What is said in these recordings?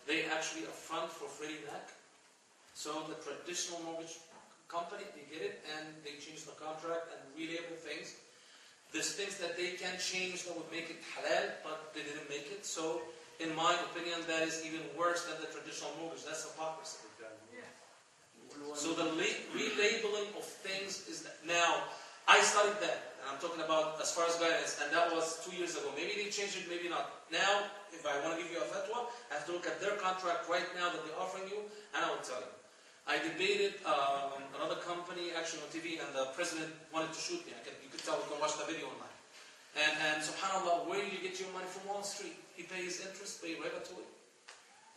they actually upfront for Freddie Mac. So the traditional mortgage company, they get it and they change the contract and relabel things. There's things that they can change that would make it halal, but they didn't make it. So in my opinion, that is even worse than the traditional mortgage. That's hypocrisy. So the relabeling of things is that. Now, I studied that, and I'm talking about as far as guidance, and that was 2 years ago. Maybe they changed it, maybe not. Now, if I want to give you a fatwa, I have to look at their contract right now that they're offering you, and I will tell you. I debated another company actually on TV, and the president wanted to shoot me. You could tell, you can watch the video online. And subhanAllah, where do you get your money from? Wall Street? He pays interest, pay riba to it.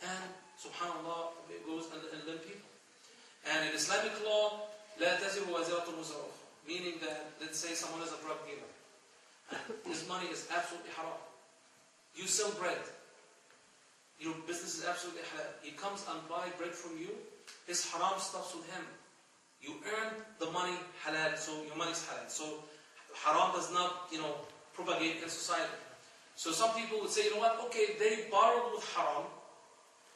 And subhanAllah, it goes and lend people. And in Islamic law, لا تزر وازرة وزر أخرى, meaning that, let's say someone is a drug dealer, and his money is absolutely haram. You sell bread. Your business is absolutely halal. He comes and buys bread from you. His haram stops with him. You earn the money halal, so your money is halal. So haram does not, propagate in society. So some people would say, you know what? Okay, they borrowed with haram,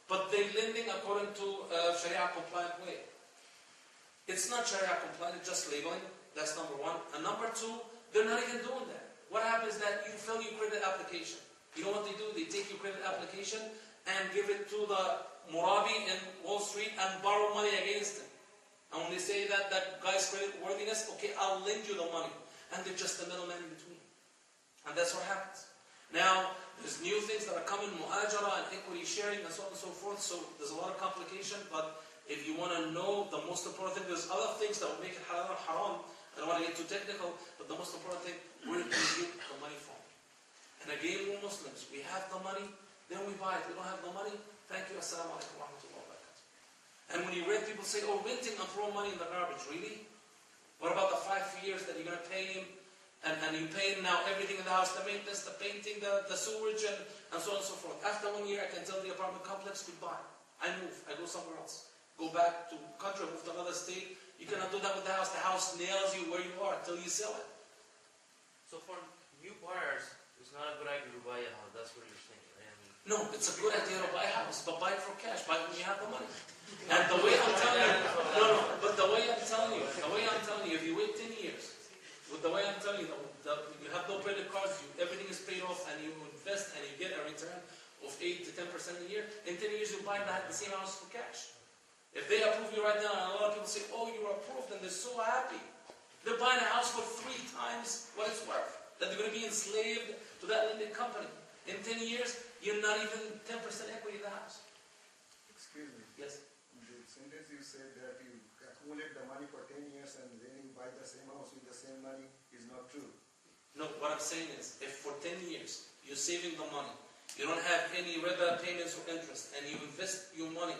but they're lending according to a Sharia compliant way. It's not Sharia compliant, it's just labeling. That's number one. And number two, they're not even doing that. What happens is that you fill your credit application. You know what they do? They take your credit application and give it to the Murabi in Wall Street and borrow money against it. And when they say that guy's credit worthiness, okay, I'll lend you the money. And they're just the middleman in between. And that's what happens. Now, there's new things that are coming, mu'ajara and equity sharing and so on and so forth. So there's a lot of complication, but if you want to know the most important thing, there's other things that will make it halal or haram. I don't want to get too technical, but the most important thing, where do we get the money from? And again, we're Muslims. We have the money, then we buy it. We don't have the money, thank you, assalamu alaikum wa rahmatullahi wa barakatuh. And when you read people say, oh, renting and throw money in the garbage, really? What about the 5 years that you're going to pay him? And you pay him now everything in the house, the maintenance, the painting, the sewage, and so on and so forth. After 1 year, I can tell the apartment complex, goodbye. I move, I go somewhere else. Go back to country, move to another state. You cannot do that with the house. The house nails you where you are until you sell it. So for new buyers, it's not a good idea to buy a house. That's what you're saying, right? No, it's a good idea to buy a house, but buy it for cash. Buy it when you have the money. And the way I'm telling you, but the way I'm telling you, if you wait 10 years, with the way I'm telling you, you have no credit cards, everything is paid off, and you invest and you get a return of 8 to 10% a year, in 10 years you'll buy back the same house for cash. If they approve you right now, and a lot of people say, oh, you're approved, and they're so happy. They're buying a house for 3 times what it's worth. That they're going to be enslaved to that lending company. In 10 years, you're not even 10% equity in the house. Excuse me. Yes? The sentence you said that you accumulate the money for 10 years and then you buy the same house with the same money is not true. No, what I'm saying is, if for 10 years, you're saving the money, you don't have any riba payments or interest, and you invest your money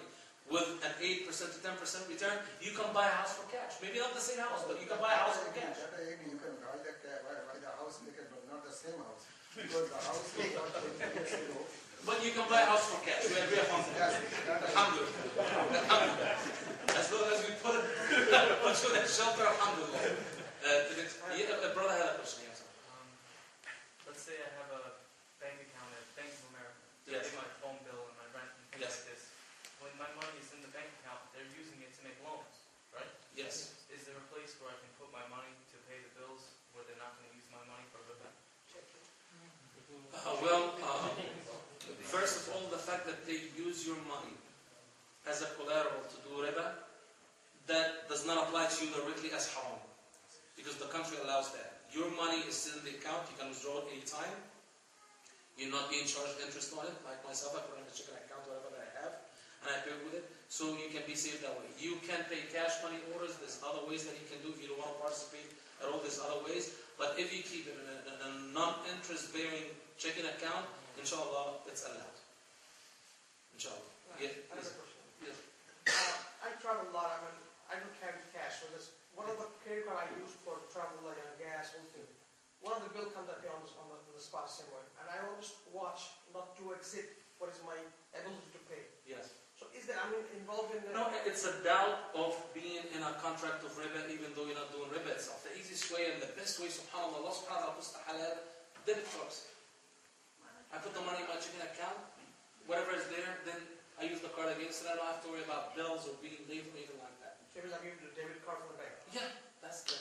with an 8% to 10% return, you can buy a house for cash. Maybe not the same house, but you can buy a house for cash. You can buy the house, but not the same house. Because the house is not 20 years ago. But you can buy a house for cash. We agree upon that. Alhamdulillah. As long as we put that shelter, alhamdulillah. Brother had a question. Let's say I have a bank account at Bank of America. They Yes. pay my phone bill and my rent and things Yes. like this. When my money is in the bank account, they're using it to make loans, right? Yes. Is there a place where I can put my money to pay the bills where they're not going to use my money for riba? First of all, the fact that they use your money as a collateral to do riba, that does not apply to you directly as haram. Because the country allows that. Your money is still in the account, you can withdraw it any time. You're not being charged interest on it, like myself, I put it in a checking account, whatever that I have, and I pay with it, so you can be saved that way. You can pay cash money orders, there's other ways that you can do if you don't want to participate at all, there's other ways, but if you keep it in a non-interest bearing checking account, inshallah, it's allowed. Inshallah. I have a question. Yes. I travel a lot, I don't carry cash, so this one of the credit card I use for travel, like gas, whole thing. One of the bill comes up here on the spot somewhere, and I always watch not to exceed what is my ability to pay. Yes. So is that involved in that? No, it's a doubt of being in a contract of riba, even though you're not doing riba itself. The easiest way and the best way, subhanAllah, Allah subhanahu wa ta'ala puts the halal, debit first. I put the money in my checking account, whatever is there, then I use the card against it. I don't have to worry about bills or being late or anything like that. Maybe I'll give you the debit card from the bank. Yeah, that's the,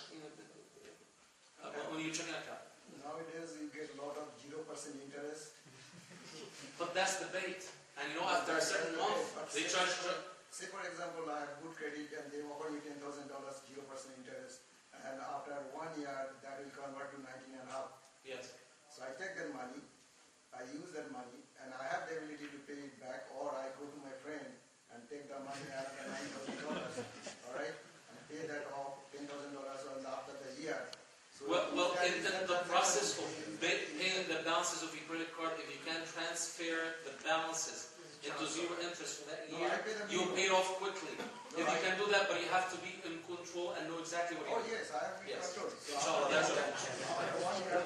when you check an account. Nowadays you get a lot of 0% interest. But that's the bait. And you know, after a certain month, they charge. Say for example, I have good credit and they offer me $10,000, 0% interest. And after 1 year, that will convert to 19.5. Yes. So I take that money, I use that money, and I have the ability to pay it back, or I go to my friend and take the money out of $9,000, all right, and pay that off $10,000 after the year. So Well, in the process of paying the balances of your credit card, if you can transfer the balances into zero interest for that No, year, I pay them you'll more. pay it off quickly. No, If you I- can do that, but you have to be in control and know exactly what Oh you're doing. yes, I have been Yes. controlled. So Inshallah, that's okay. after 1 year,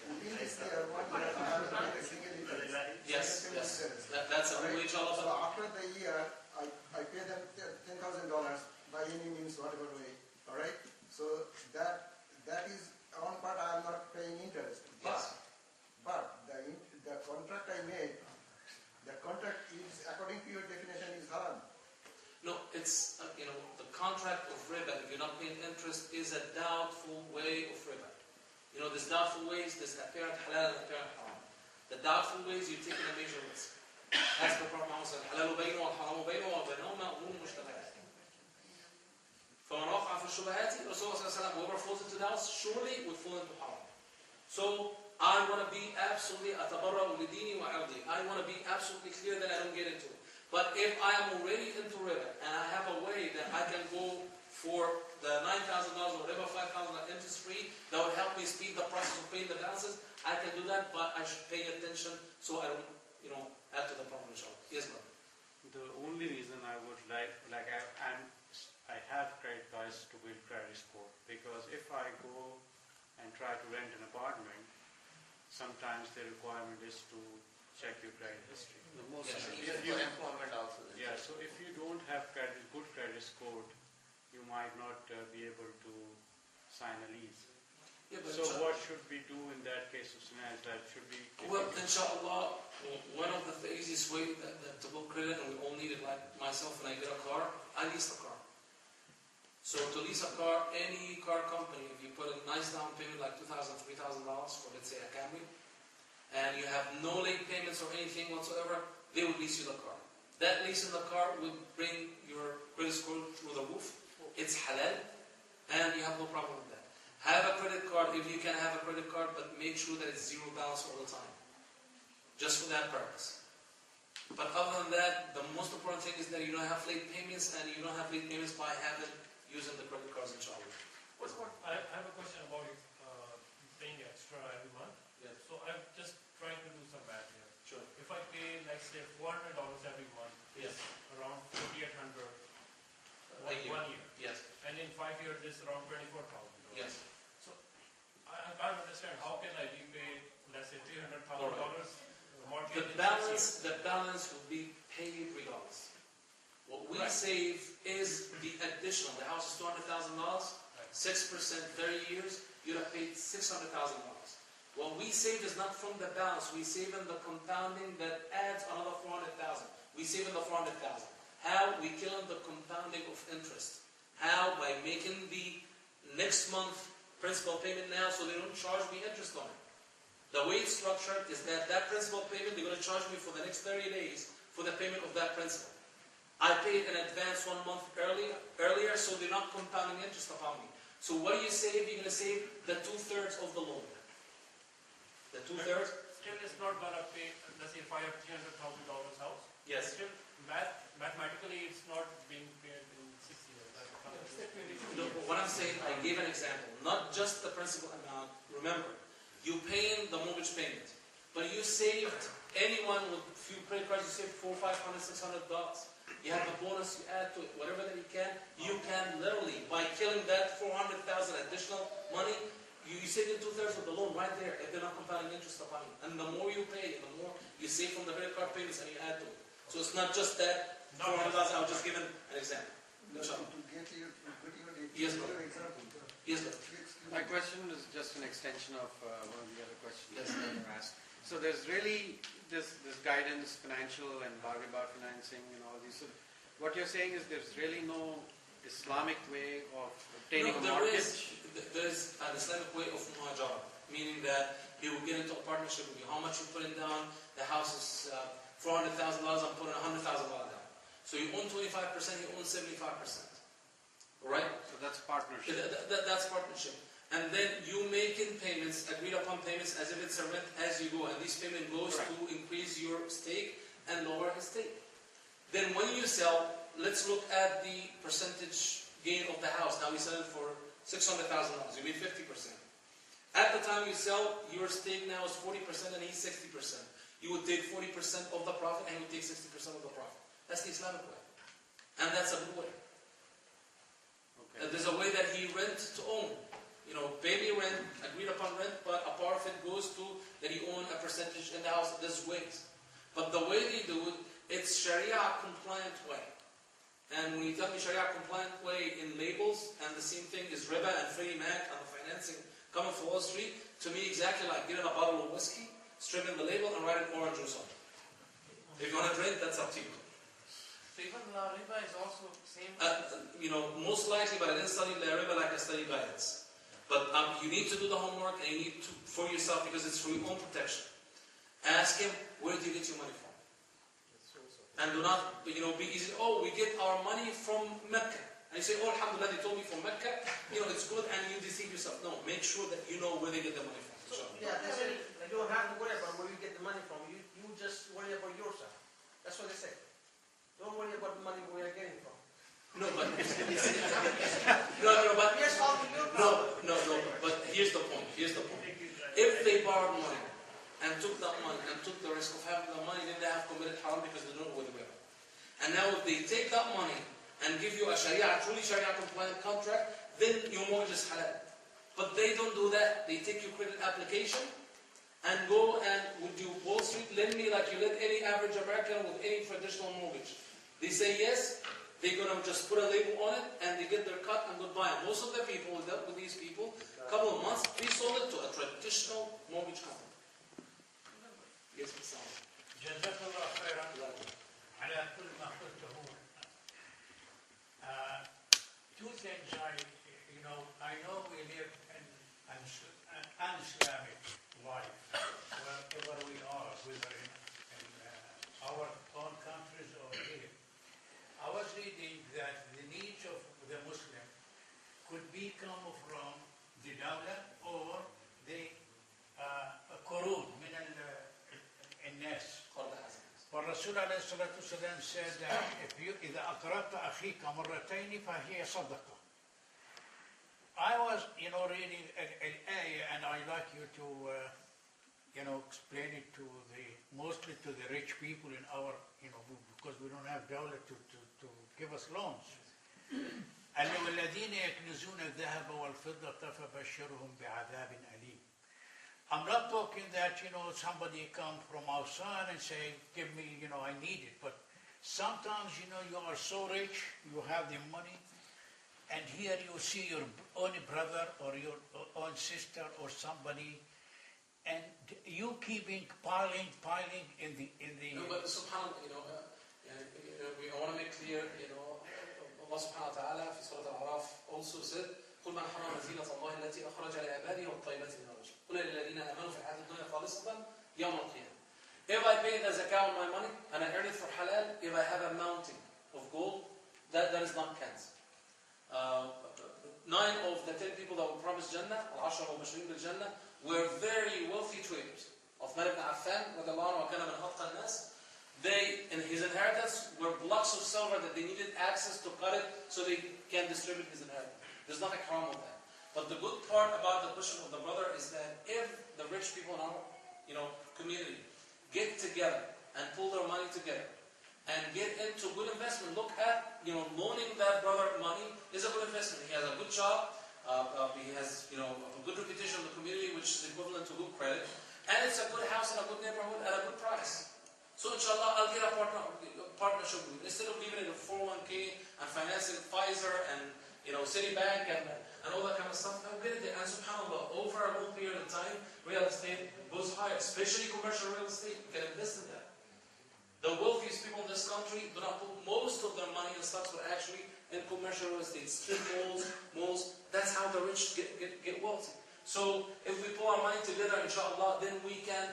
within this year, 1 year, I have to pay a single interest. Yes, Single yes. interest. That's a All right? rule, inshallah. So But after the year, I pay them $10,000 by any means, whatever way. All right. So that is on part I am not paying interest. Yes. But the contract I made, the contract is according to your definition is haram. No, it's, the contract of riba, if you're not paying interest, is a doubtful way of riba. There's doubtful ways, there's apparent halal and apparent haram. The doubtful ways, you're taking a major risk. As the Prophet Muhammad said, halal bayna wal haram bayna wa baynahuma umur mushtabahat. فَمَنْ وَقَعَ فِي الشُّبُهَاتِ Rasulullah sallallahu alaihi wasallam, whoever falls into doubts, surely would fall into haram. So, I want to be absolutely أَتَبَرَّأُ لِدِينِي وَعِرْضِي. I want to be absolutely clear that I don't get into it. But if I am already into riba, and I have a way that I can go for the $9,000 or whatever, $5,000 interest free, that would help me speed the process of paying the balances, I can do that, but I should pay attention so I don't, add to the problem, inshallah. Yes, brother. The only reason I would I have credit cards to build credit score, because if I go and try to rent an apartment, sometimes the requirement is to check your credit history. Even for employment also. Yeah, so if you don't have good credit score, you might not be able to sign a lease. Yeah, but So what should we do in that case of scenario? That should be Well, inshallah, one of the easiest ways to build credit, and we all need it, like myself when I get a car, I lease the car. So to lease a car, any car company, if you put a nice down payment like $2,000, $3,000 for, let's say, a Camry, and you have no late payments or anything whatsoever, they would lease you the car. That lease in the car would bring your credit score through the roof. It's halal, and you have no problem with that. Have a credit card if you can have a credit card, but make sure that it's zero balance all the time. Just for that purpose. But other than that, the most important thing is that you don't have late payments, and you don't have late payments by using the credit cards, inshallah. I have a question about paying extra every month. Yeah. So I'm just trying to do some math here. Sure. If I pay, like say, $400 every month, Yes. around $4,800 A year. 1 year. Yes. And in 5 years, it's around $24,000. Yes. So I can't understand how can I repay, let's say, $300,000 mortgage The in 6 years? balance will be paid regardless. What we Right. save is the additional. The house is $200,000, 6%, 30 years, you'd have paid $600,000. What we save is not from the balance. We save in the compounding that adds another $400,000. We save in the $400,000. How? We kill in the compounding of interest. How? By making the next month principal payment now so they don't charge me interest on it. The way it's structured is that principal payment, they're going to charge me for the next 30 days for the payment of that principal. I pay it in advance 1 month earlier, so they're not compounding interest upon me. So what do you save? You're going to save the 2/3 of the loan. The 2/3? Still, it's not going to pay, let's say, if I have $300,000 house. Yes. Still, mathematically, it's not being paid in 6 years. No, what I'm saying, I gave an example. Not just the principal amount. Remember, you paying the mortgage payment, but you saved, anyone with few credit cards, you saved $400, $500, $600. You have a bonus, you add to it, whatever that you can literally, by killing that $400,000 additional money, you save the 2/3 of the loan right there, if they're not compounding interest upon you. And the more you pay, the more you save from the credit card payments and you add to it. So it's not just that $400,000, I was just giving an example. Inshallah. To get you, Yes, your brother. example. Yes, sir. My question is just an extension of one of the other questions Yes. that were asked. So there's really this guidance, financial and riba financing and all these. So what you're saying is there's really no Islamic way of obtaining a mortgage? There's an Islamic way of muhajara, meaning that he will get into a partnership with you. How much you put in down? The house is $400,000, I'm putting $100,000 down. So you own 25%, he owns 75%. Right? So that's partnership. That's partnership. And then you make in payments, agreed upon payments, as if it's a rent as you go. And this payment goes to increase your stake and lower his stake. Then when you sell, let's look at the percentage gain of the house. Now we sell it for $600,000. You made 50%. At the time you sell, your stake now is 40% and he's 60%. You would take 40% of the profit and he would take 60% of the profit. That's the Islamic way. And that's a good way. Okay. There's a way that he rent to own. Pay me rent, agreed upon rent, but a part of it goes to that he own a percentage in the house. There's ways. But the way they do it, it's Sharia compliant way. And when you tell me Sharia compliant way in labels, and the same thing is Riba and Freddie Mac and the financing coming from Wall Street, to me exactly like getting a bottle of whiskey, stripping the label and writing orange juice on it. If you want to drink, that's up to you. So even Riba is also the same? Most likely, but I didn't study Riba like I studied guidance. But you need to do the homework and you need to, for yourself, because it's for your own protection. Ask him, where do you get your money from? And do not, be easy. Oh, we get our money from Mecca. And you say, oh, alhamdulillah, they told me from Mecca. It's good, and you deceive yourself. No, make sure that you know where they get the money from. So, yeah, they say you don't have to worry about where you get the money from. You just worry about yourself. That's what they say. Don't worry about the money where you're getting from. No, but but yes, but here's the point. If they borrowed money and took that money and took the risk of having the money, then they have committed haram because they don't know where they were. And now if they take that money and give you a truly Sharia compliant contract, then your mortgage is halal. But they don't do that. They take your credit application and go and would you Wall Street lend me like you lend any average American with any traditional mortgage. They say yes. They're going to just put a label on it and they get their cut and goodbye. And most of the people who dealt with these people, a couple of months, they sold it to a traditional mortgage company. Yes, Mr. جزاك الله خيرا على كل ما قلته. Two things I know we live in an un-Islamic life wherever we are, whether in our own countries or here. I was reading that the needs of the Muslim could come from the dawla or the qurud min al-nas. والرسول عليه الصلاة والسلام said that إذا أقرضت أخيك مرتين فهي صدقة. I was, reading an ayah, and I like you to, explain it to mostly to the rich people in our, because we don't have dawla to give us loans. الذين يكنزون الذهب والفضة فبشرهم بعذاب أليم. I'm not talking that, somebody come from outside and say, give me, I need it. But sometimes, you are so rich, you have the money, and here you see your own brother or your own sister or somebody, and you keeping piling in the. No, but subhanAllah, I want to make clear, Allah subhanahu wa ta'ala في Surah Al-A'raf also said, قل من حرم زينة الله التي أخرج لعباده والطيبات من الرزق قل للذين آمنوا في الحياة الدنيا خالصة يوم القيامة. If I pay the zakah on my money and I earn it for halal, if I have a mountain of gold, that is not cans. 9 of the 10 people that were promised Jannah, al-ashra al-bashrin bil-Jannah, were very wealthy traders. Uthman ibn Affan, radiyallahu anhu, وكان من أتقى الناس. They, in his inheritance, were blocks of silver that they needed access to cut it so they can distribute his inheritance. There's nothing wrong with that. But the good part about the question of the brother is that if the rich people in our, community get together and pull their money together and get into good investment, look at, loaning that brother money is a good investment. He has a good job, he has, a good reputation in the community, which is equivalent to good credit, and it's a good house in a good neighborhood at a good price. So inshallah, I'll get a partnership with you. Instead of leaving it in 401k and financing Pfizer and Citibank and all that kind of stuff, I'll get it there. And subhanAllah, over a long period of time, real estate goes higher, especially commercial this country do not put most of their money in stocks, but actually in commercial real estate, strip malls. That's how the rich get wealthy. So if we put our money together, inshallah, then we can